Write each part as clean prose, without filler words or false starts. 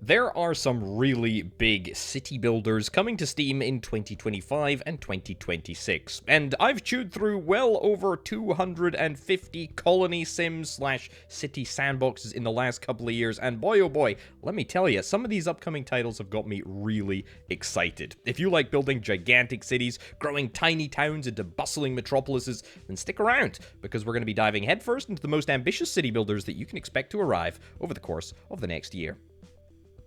There are some really big city builders coming to Steam in 2025 and 2026, and I've chewed through well over 250 colony sims slash city sandboxes in the last couple of years, and boy oh boy, let me tell you, some of these upcoming titles have got me really excited. If you like building gigantic cities, growing tiny towns into bustling metropolises, then stick around, because we're going to be diving headfirst into the most ambitious city builders that you can expect to arrive over the course of the next year.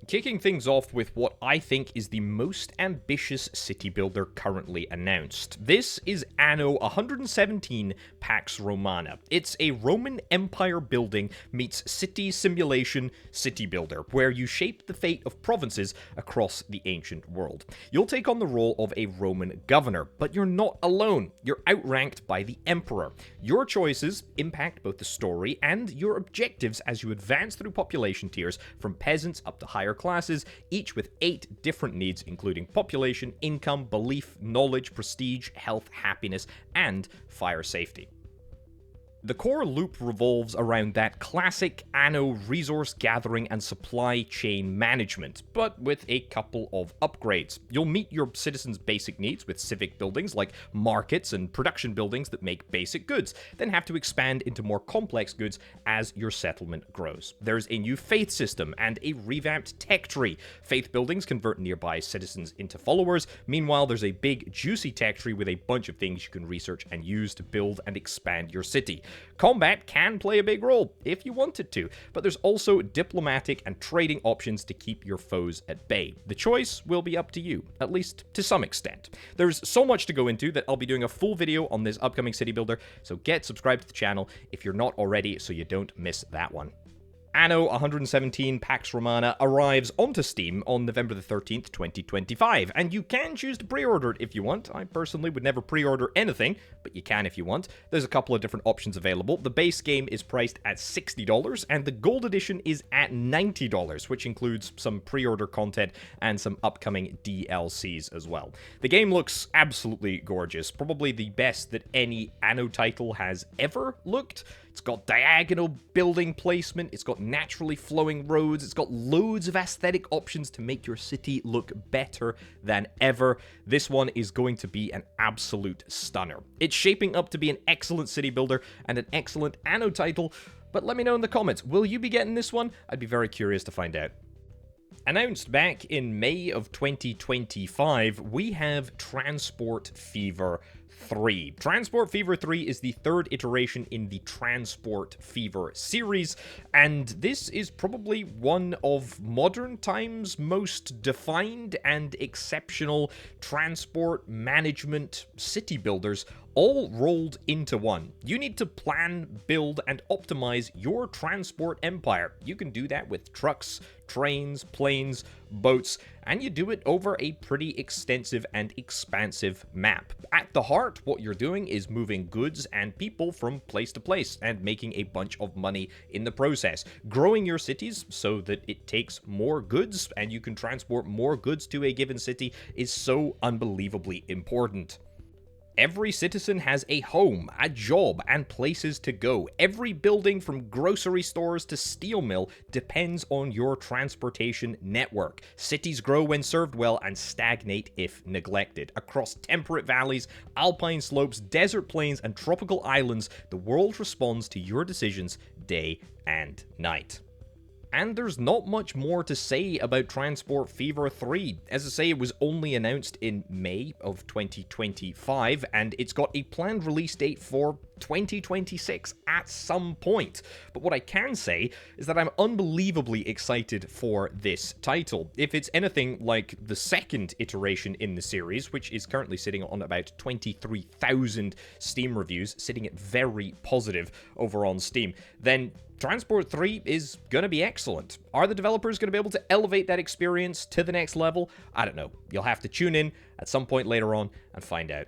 Kicking things off with what I think is the most ambitious city builder currently announced. This is Anno 117 Pax Romana. It's a Roman Empire building meets city simulation city builder, where you shape the fate of provinces across the ancient world. You'll take on the role of a Roman governor, but you're not alone. You're outranked by the emperor. Your choices impact both the story and your objectives as you advance through population tiers from peasants up to higher classes, each with 8 different needs, including population, income, belief, knowledge, prestige, health, happiness, and fire safety. The core loop revolves around that classic Anno resource gathering and supply chain management, but with a couple of upgrades. You'll meet your citizens' basic needs with civic buildings like markets and production buildings that make basic goods, then have to expand into more complex goods as your settlement grows. There's a new faith system and a revamped tech tree. Faith buildings convert nearby citizens into followers. Meanwhile, there's a big, juicy tech tree with a bunch of things you can research and use to build and expand your city. Combat can play a big role, if you want it to, but there's also diplomatic and trading options to keep your foes at bay. The choice will be up to you, at least to some extent. There's so much to go into that I'll be doing a full video on this upcoming city builder, so get subscribed to the channel if you're not already so you don't miss that one. Anno 117 Pax Romana arrives onto Steam on November the 13th, 2025, and you can choose to pre-order it if you want. I personally would never pre-order anything, but you can if you want. There's a couple of different options available. The base game is priced at $60, and the gold edition is at $90, which includes some pre-order content and some upcoming DLCs as well. The game looks absolutely gorgeous, probably the best that any Anno title has ever looked. It's got diagonal building placement, it's got naturally flowing roads, it's got loads of aesthetic options to make your city look better than ever. This one is going to be an absolute stunner. It's shaping up to be an excellent city builder and an excellent Anno title, but let me know in the comments, will you be getting this one? I'd be very curious to find out. Announced back in May of 2025, we have Transport Fever 3. Transport Fever 3 is the third iteration in the Transport Fever series, and this is probably one of modern times' most defined and exceptional transport management city builders, all rolled into one. You need to plan, build, and optimize your transport empire. You can do that with trucks, trains, planes, boats, and you do it over a pretty extensive and expansive map. At the heart, what you're doing is moving goods and people from place to place and making a bunch of money in the process. Growing your cities so that it takes more goods and you can transport more goods to a given city is so unbelievably important. Every citizen has a home, a job, and places to go. Every building from grocery stores to steel mill depends on your transportation network. Cities grow when served well and stagnate if neglected. Across temperate valleys, alpine slopes, desert plains, and tropical islands, the world responds to your decisions day and night. And there's not much more to say about Transport Fever 3. As I say, it was only announced in May of 2025, and it's got a planned release date for 2026 at some point. But what I can say is that I'm unbelievably excited for this title. If it's anything like the second iteration in the series, which is currently sitting on about 23,000 Steam reviews, sitting at very positive over on Steam, then Transport 3 is going to be excellent. Are the developers going to be able to elevate that experience to the next level? I don't know. You'll have to tune in at some point later on and find out.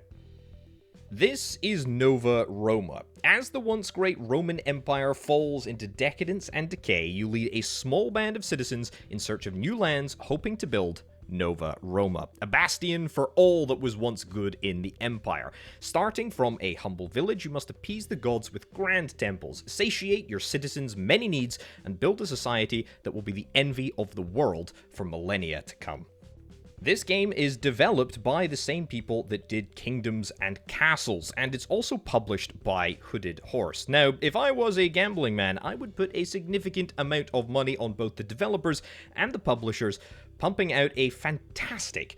This is Nova Roma. As the once great Roman Empire falls into decadence and decay, you lead a small band of citizens in search of new lands, hoping to build Nova Roma, a bastion for all that was once good in the Empire. Starting from a humble village, you must appease the gods with grand temples, satiate your citizens' many needs, and build a society that will be the envy of the world for millennia to come. This game is developed by the same people that did Kingdoms and Castles, and it's also published by Hooded Horse. Now, if I was a gambling man, I would put a significant amount of money on both the developers and the publishers, pumping out a fantastic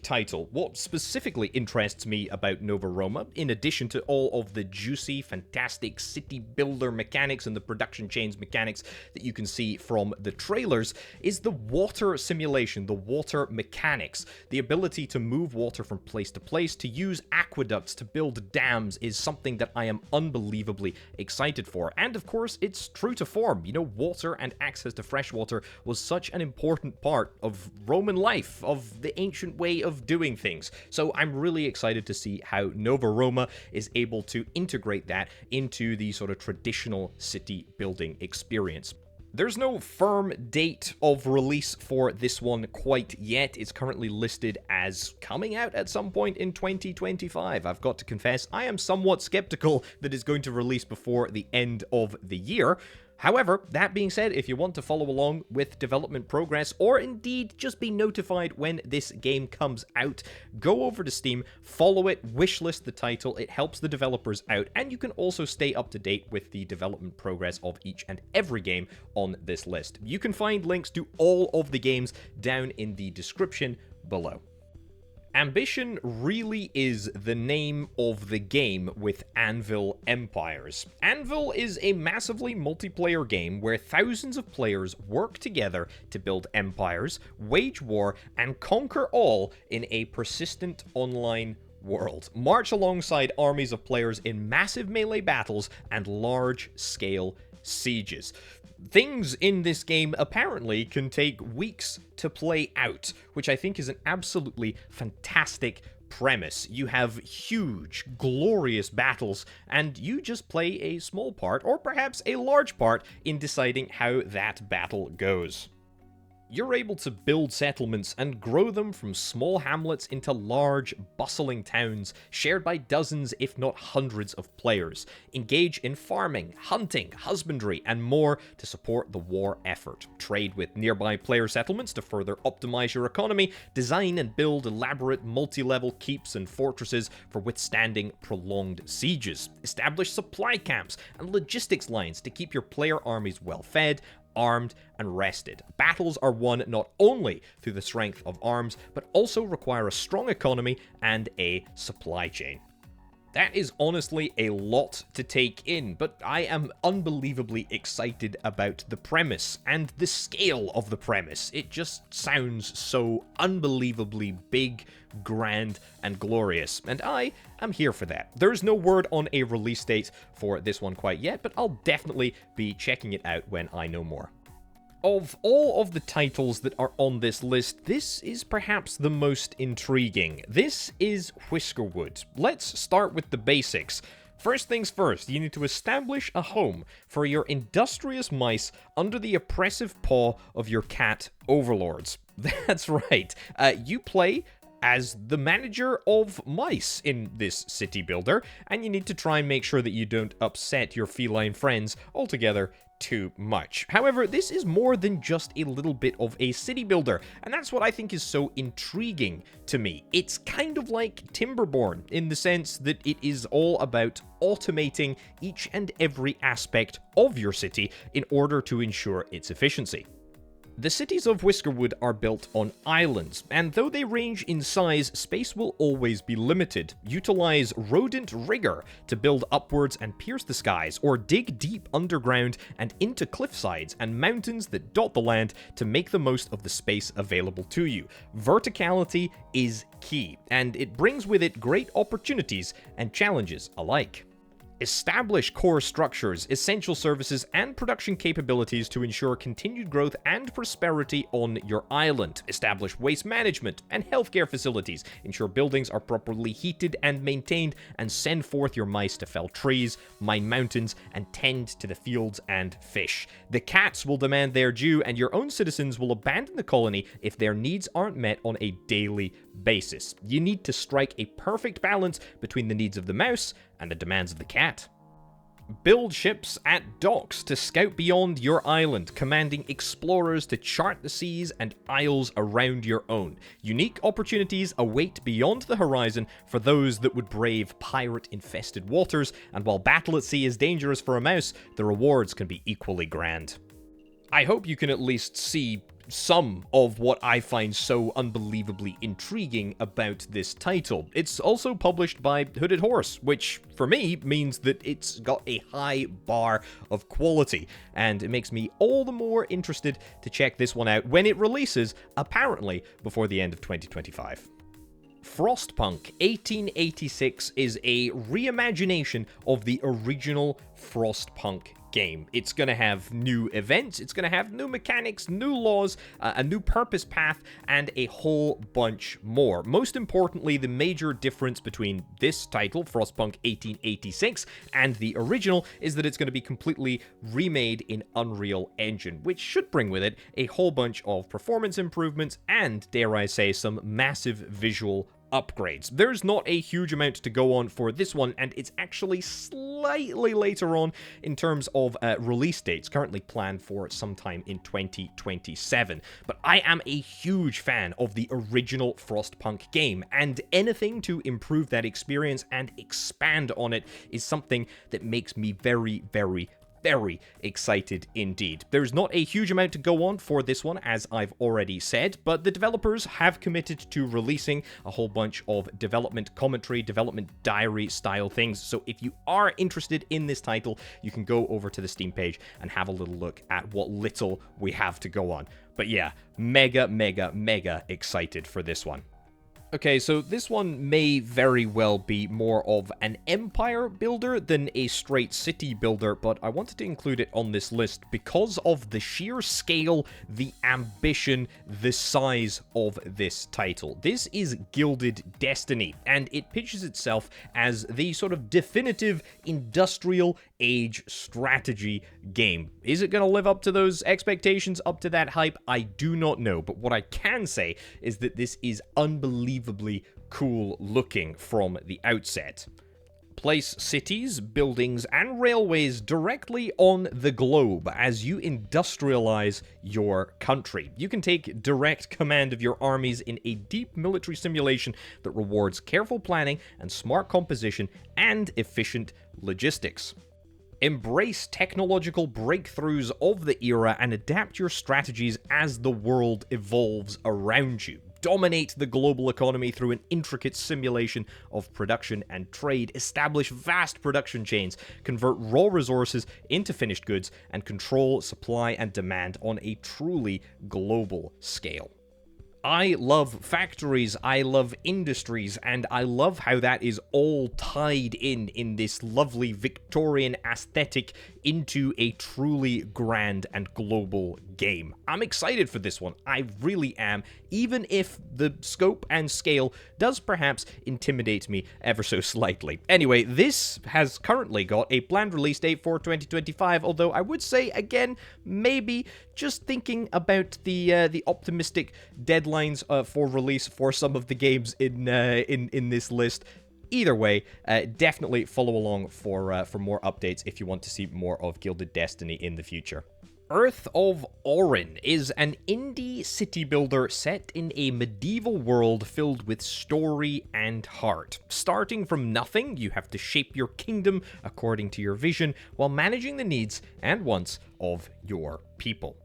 title. What specifically interests me about Nova Roma, in addition to all of the juicy, fantastic city builder mechanics and the production chains mechanics that you can see from the trailers, is the water simulation, the water mechanics. The ability to move water from place to place, to use aqueducts, to build dams, is something that I am unbelievably excited for. And of course, it's true to form. You know, water and access to fresh water was such an important part of Roman life, of the ancient way of doing things. So I'm really excited to see how Nova Roma is able to integrate that into the sort of traditional city building experience. There's no firm date of release for this one quite yet. It's currently listed as coming out at some point in 2025. I've got to confess, I am somewhat skeptical that it's going to release before the end of the year. However, that being said, if you want to follow along with development progress, or indeed just be notified when this game comes out, go over to Steam, follow it, wishlist the title. It helps the developers out, and you can also stay up to date with the development progress of each and every game on this list. You can find links to all of the games down in the description below. Ambition really is the name of the game with Anvil Empires. Anvil is a massively multiplayer game where thousands of players work together to build empires, wage war, and conquer all in a persistent online world. March alongside armies of players in massive melee battles and large-scale sieges. Things in this game apparently can take weeks to play out, which I think is an absolutely fantastic premise. You have huge, glorious battles, and you just play a small part, or perhaps a large part, in deciding how that battle goes. You're able to build settlements and grow them from small hamlets into large, bustling towns shared by dozens, if not hundreds of players. Engage in farming, hunting, husbandry, and more to support the war effort. Trade with nearby player settlements to further optimize your economy. Design and build elaborate multi-level keeps and fortresses for withstanding prolonged sieges. Establish supply camps and logistics lines to keep your player armies well fed, armed, and rested. Battles are won not only through the strength of arms, but also require a strong economy and a supply chain. That is honestly a lot to take in, but I am unbelievably excited about the premise and the scale of the premise. It just sounds so unbelievably big, grand, and glorious, and I am here for that. There's no word on a release date for this one quite yet, but I'll definitely be checking it out when I know more. Of all of the titles that are on this list, this is perhaps the most intriguing. This is Whiskerwood. Let's start with the basics. First things first, you need to establish a home for your industrious mice under the oppressive paw of your cat overlords. That's right, you play as the manager of mice in this city builder, and you need to try and make sure that you don't upset your feline friends altogether too much. However, this is more than just a little bit of a city builder, and that's what I think is so intriguing to me. It's kind of like Timberborn in the sense that it is all about automating each and every aspect of your city in order to ensure its efficiency. The cities of Whiskerwood are built on islands, and though they range in size, space will always be limited. Utilize rodent rigor to build upwards and pierce the skies, or dig deep underground and into cliffsides and mountains that dot the land to make the most of the space available to you. Verticality is key, and it brings with it great opportunities and challenges alike. Establish core structures, essential services, and production capabilities to ensure continued growth and prosperity on your island. Establish waste management and healthcare facilities. Ensure buildings are properly heated and maintained, and send forth your mice to fell trees, mine mountains, and tend to the fields and fish. The cats will demand their due, and your own citizens will abandon the colony if their needs aren't met on a daily basis. You need to strike a perfect balance between the needs of the mouse and the demands of the cat. Build ships at docks to scout beyond your island, commanding explorers to chart the seas and isles around your own. Unique opportunities await beyond the horizon for those that would brave pirate-infested waters, and while battle at sea is dangerous for a mouse, the rewards can be equally grand. I hope you can at least see some of what I find so unbelievably intriguing about this title. It's also published by Hooded Horse, which for me means that it's got a high bar of quality, and it makes me all the more interested to check this one out when it releases, apparently before the end of 2025. Frostpunk 1886 is a reimagination of the original Frostpunk game. It's going to have new events, it's going to have new mechanics, new laws, a new purpose path, and a whole bunch more. Most importantly, the major difference between this title, Frostpunk 1886, and the original is that it's going to be completely remade in Unreal Engine, which should bring with it a whole bunch of performance improvements and, dare I say, some massive visual upgrades. There's not a huge amount to go on for this one, and it's actually slightly later on in terms of release dates, currently planned for sometime in 2027. But I am a huge fan of the original Frostpunk game, and anything to improve that experience and expand on it is something that makes me very, very excited indeed. There's not a huge amount to go on for this one, as I've already said, but the developers have committed to releasing a whole bunch of development commentary, development diary style things, so if you are interested in this title, you can go over to the Steam page and have a little look at what little we have to go on. But yeah, mega excited for this one. Okay, so this one may very well be more of an empire builder than a straight city builder, but I wanted to include it on this list because of the sheer scale, the ambition, the size of this title. This is Gilded Destiny, and it pitches itself as the sort of definitive industrial age strategy game. Is it going to live up to those expectations, up to that hype? I do not know, but what I can say is that this is unbelievably cool looking from the outset. Place cities, buildings, and railways directly on the globe as you industrialize your country. You can take direct command of your armies in a deep military simulation that rewards careful planning and smart composition and efficient logistics. Embrace technological breakthroughs of the era and adapt your strategies as the world evolves around you. Dominate the global economy through an intricate simulation of production and trade. Establish vast production chains. Convert raw resources into finished goods and control supply and demand on a truly global scale. I love factories, I love industries, and I love how that is all tied in this lovely Victorian aesthetic into a truly grand and global game. I'm excited for this one, I really am, even if the scope and scale does perhaps intimidate me ever so slightly. Anyway, this has currently got a planned release date for 2025, although I would say, again, maybe just thinking about the optimistic deadlines for release for some of the games in this list. Either way, definitely follow along for more updates if you want to see more of Gilded Destiny in the future. Earth of Oryn is an indie city builder set in a medieval world filled with story and heart. Starting from nothing, you have to shape your kingdom according to your vision while managing the needs and wants of your people.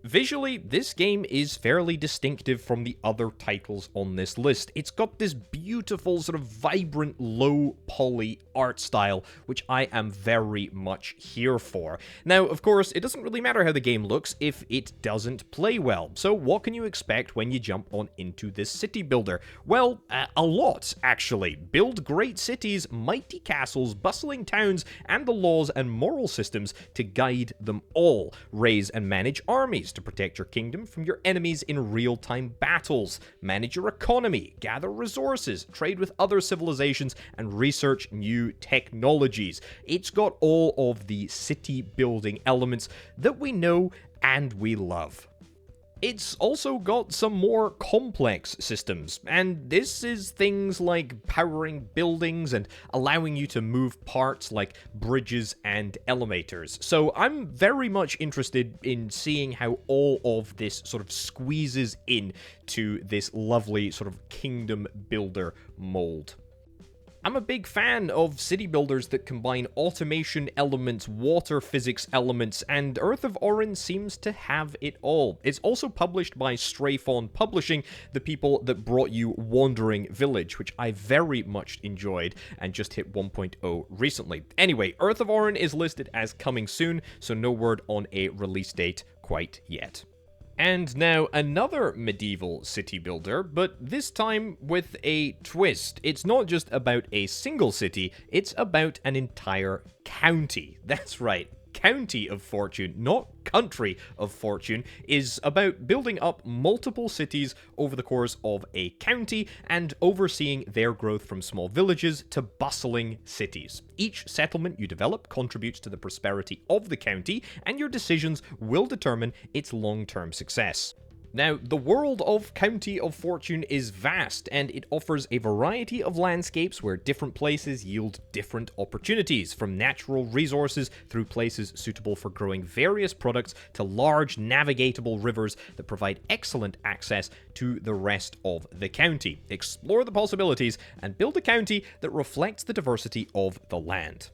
Visually, this game is fairly distinctive from the other titles on this list. It's got this beautiful, sort of vibrant, low poly art style, which I am very much here for. Now, of course, it doesn't really matter how the game looks if it doesn't play well. So what can you expect when you jump on into this city builder? Well, a lot, actually. Build great cities, mighty castles, bustling towns, and the laws and moral systems to guide them all. Raise and manage armies to protect your kingdom from your enemies in real-time battles. Manage your economy, gather resources, trade with other civilizations, and research new technologies. It's got all of the city-building elements that we know and we love. It's also got some more complex systems, and this is things like powering buildings and allowing you to move parts like bridges and elevators. So I'm very much interested in seeing how all of this sort of squeezes in to this lovely sort of kingdom builder mold. I'm a big fan of city builders that combine automation elements, water physics elements, and Earth of Oryn seems to have it all. It's also published by Stray Fawn Publishing, the people that brought you Wandering Village, which I very much enjoyed and just hit 1.0 recently. Anyway, Earth of Oryn is listed as coming soon, so no word on a release date quite yet. And now another medieval city builder, but this time with a twist. It's not just about a single city, it's about an entire county. That's right. County of Fortune, not Country of Fortune, is about building up multiple cities over the course of a county and overseeing their growth from small villages to bustling cities. Each settlement you develop contributes to the prosperity of the county, and your decisions will determine its long-term success. Now, the world of County of Fortune is vast, and it offers a variety of landscapes where different places yield different opportunities, from natural resources through places suitable for growing various products to large navigatable rivers that provide excellent access to the rest of the county. Explore the possibilities and build a county that reflects the diversity of the land.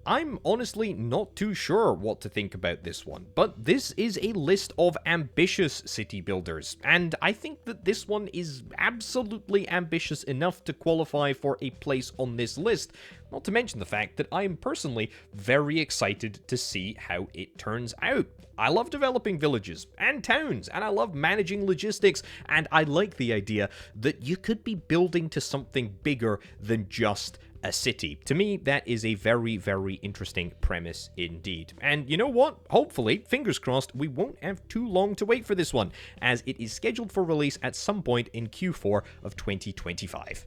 I'm honestly not too sure what to think about this one, but this is a list of ambitious city builders, and I think that this one is absolutely ambitious enough to qualify for a place on this list, not to mention the fact that I am personally very excited to see how it turns out. I love developing villages and towns, and I love managing logistics, and I like the idea that you could be building to something bigger than just a city. To me, that is a very, very interesting premise indeed. And you know what? Hopefully, fingers crossed, we won't have too long to wait for this one, as it is scheduled for release at some point in Q4 of 2025.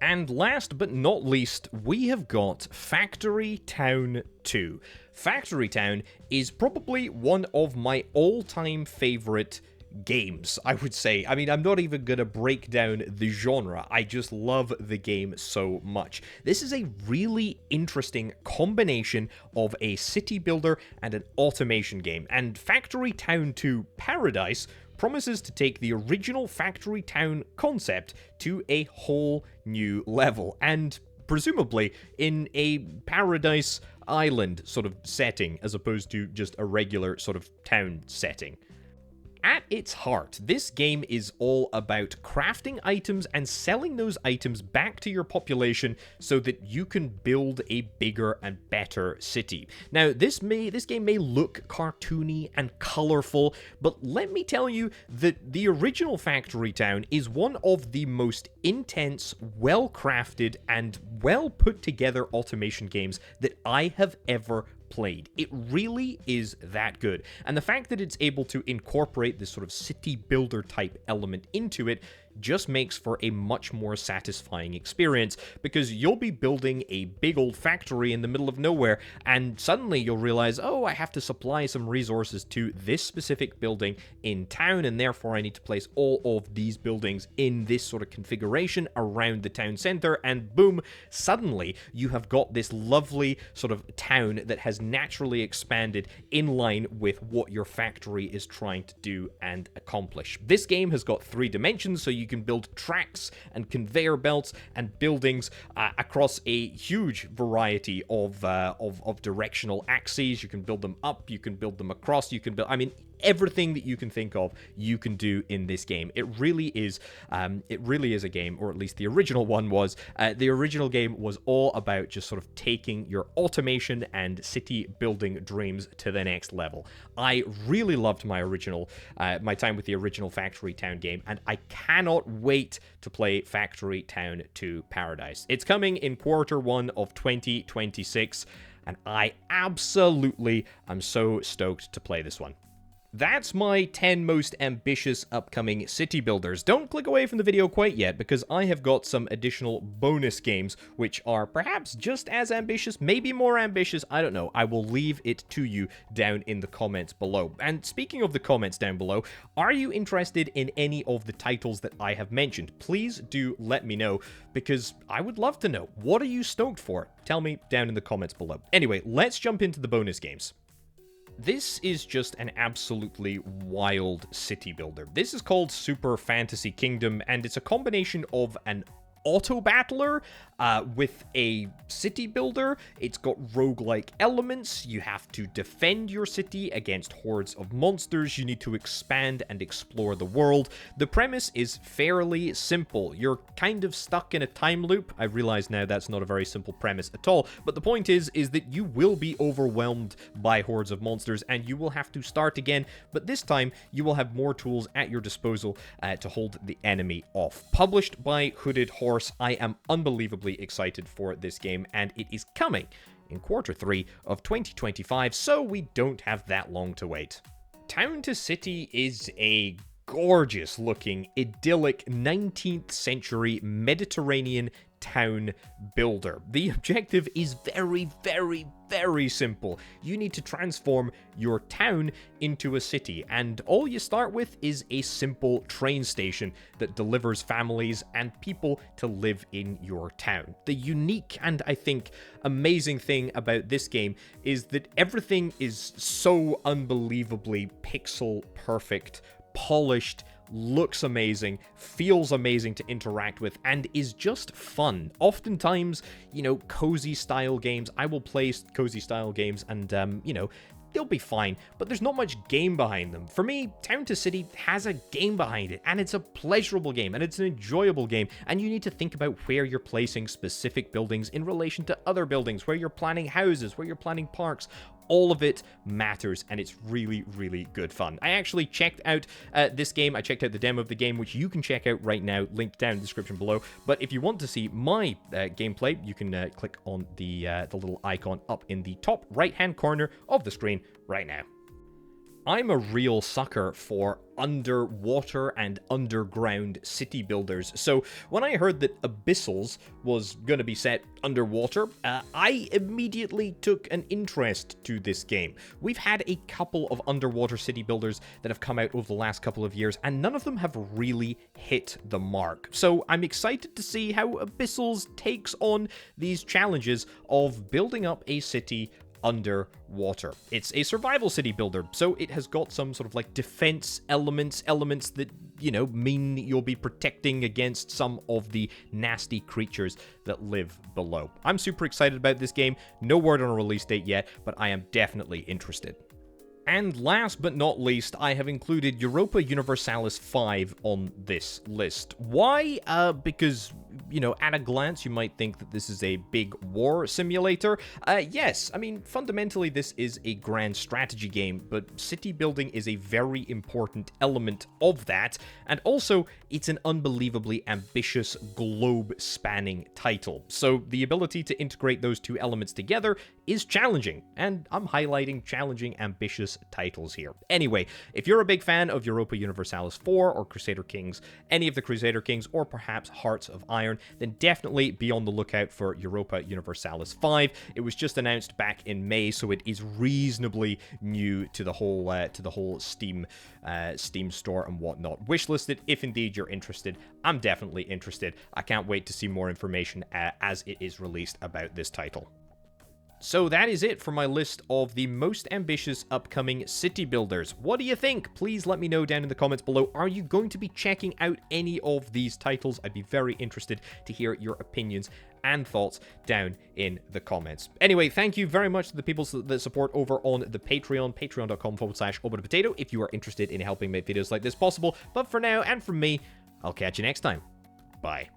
And last but not least, we have got Factory Town 2. Factory Town is probably one of my all-time favorite games, I would say. I mean, I'm not even gonna break down the genre. I just love the game so much. This is a really interesting combination of a city builder and an automation game, and Factory Town 2 Paradise promises to take the original Factory Town concept to a whole new level, and presumably in a Paradise Island sort of setting, as opposed to just a regular sort of town setting. At its heart, this game is all about crafting items and selling those items back to your population so that you can build a bigger and better city. Now, this game may look cartoony and colorful, but let me tell you that the original Factory Town is one of the most intense, well-crafted, and well-put-together automation games that I have ever played. It really is that good. And the fact that it's able to incorporate this sort of city builder type element into it just makes for a much more satisfying experience, because you'll be building a big old factory in the middle of nowhere, and suddenly you'll realize, oh, I have to supply some resources to this specific building in town, and therefore I need to place all of these buildings in this sort of configuration around the town center, and boom, suddenly you have got this lovely sort of town that has naturally expanded in line with what your factory is trying to do and accomplish. This game has got 3 dimensions, so you can build tracks and conveyor belts and buildings across a huge variety of directional axes. You can build them up, you can build them across, you can build, I mean, everything that you can think of, you can do in this game. It really is a game, or at least the original one was. The original game was all about just sort of taking your automation and city building dreams to the next level. I really loved my time with the original Factory Town game, and I cannot wait to play Factory Town 2 Paradise. It's coming in Q1 of 2026, and I absolutely am so stoked to play this one. That's my 10 most ambitious upcoming city builders. Don't click away from the video quite yet, because I have got some additional bonus games which are perhaps just as ambitious, maybe more ambitious, I don't know. I will leave it to you down in the comments below. And speaking of the comments down below, are you interested in any of the titles that I have mentioned? Please do let me know, because I would love to know. What are you stoked for? Tell me down in the comments below. Anyway, let's jump into the bonus games. This is just an absolutely wild city builder. This is called Super Fantasy Kingdom, and it's a combination of an auto-battler with a city builder. It's got roguelike elements. You have to defend your city against hordes of monsters. You need to expand and explore the world. The premise is fairly simple. You're kind of stuck in a time loop. I realize now that's not a very simple premise at all, but the point is that you will be overwhelmed by hordes of monsters and you will have to start again, but this time you will have more tools at your disposal to hold the enemy off. Published by Hooded Horse, I am unbelievably excited for this game, and it is coming in Q3 of 2025, so we don't have that long to wait. Town to City is a gorgeous looking, idyllic 19th century Mediterranean town builder. The objective is very, very, very simple. You need to transform your town into a city, and all you start with is a simple train station that delivers families and people to live in your town. The unique and, I think, amazing thing about this game is that everything is so unbelievably pixel perfect, polished, looks amazing, feels amazing to interact with, and is just fun. Oftentimes, cozy style games, I will play cozy style games and, they'll be fine, but there's not much game behind them. For me, Town to City has a game behind it, and it's a pleasurable game, and it's an enjoyable game, and you need to think about where you're placing specific buildings in relation to other buildings, where you're planning houses, where you're planning parks. All of it matters, and it's really, really good fun. I actually checked out this game. I checked out the demo of the game, which you can check out right now, linked down in the description below. But if you want to see my gameplay, you can click on the little icon up in the top right-hand corner of the screen right now. I'm a real sucker for underwater and underground city builders, so when I heard that Abyssals was going to be set underwater, I immediately took an interest to this game. We've had a couple of underwater city builders that have come out over the last couple of years, and none of them have really hit the mark. So I'm excited to see how Abyssals takes on these challenges of building up a city underwater. It's a survival city builder, so it has got some sort of like defense elements that, mean you'll be protecting against some of the nasty creatures that live below. I'm super excited about this game. No word on a release date yet, but I am definitely interested. And last but not least, I have included Europa Universalis 5 on this list. Why? Because, at a glance, you might think that this is a big war simulator. Yes, I mean, fundamentally, this is a grand strategy game, but city building is a very important element of that. And also, it's an unbelievably ambitious, globe-spanning title. So the ability to integrate those two elements together is challenging, and I'm highlighting challenging, ambitious titles here. Anyway, if you're a big fan of Europa Universalis 4 or Crusader Kings, any of the Crusader Kings, or perhaps Hearts of Iron, then definitely be on the lookout for Europa Universalis 5. It was just announced back in May, so it is reasonably new to the whole Steam store and whatnot. Wishlisted if indeed you're interested. I'm definitely interested. I can't wait to see more information as it is released about this title. So that is it for my list of the most ambitious upcoming city builders. What do you think? Please let me know down in the comments below. Are you going to be checking out any of these titles? I'd be very interested to hear your opinions and thoughts down in the comments. Anyway, thank you very much to the people that support over on the Patreon, patreon.com/Orbital, if you are interested in helping make videos like this possible. But for now, and from me, I'll catch you next time. Bye.